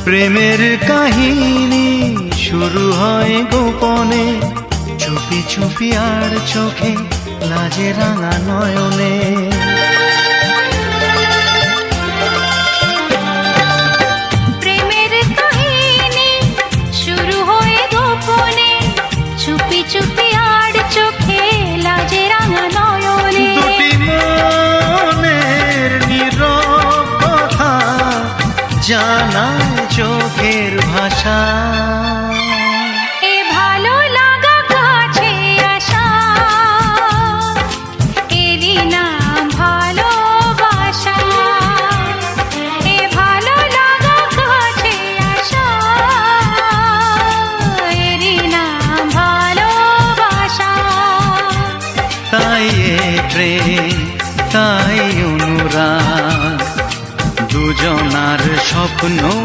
প্রেমের কাহিনী শুরু হয় গোপনে, চুপি চুপি আর চোখে, লাজে রাঙা নয়নে। প্রেমের কাহিনী শুরু হয় গোপনে, চুপি চুপি আর চোখে, লাজে রাঙা নয়নে। দুটি মনের নীরব কথা জানায় চোখের ভাষা। এ ভালো লাগা কাছে আসা, এরই নাম ভালোবাসা। এ ভালো লাগা কাছে আসা, এরই নাম ভালোবাসা। তাই এ প্রেম, তাই অনুরাগ, দুজনার স্বপ্ন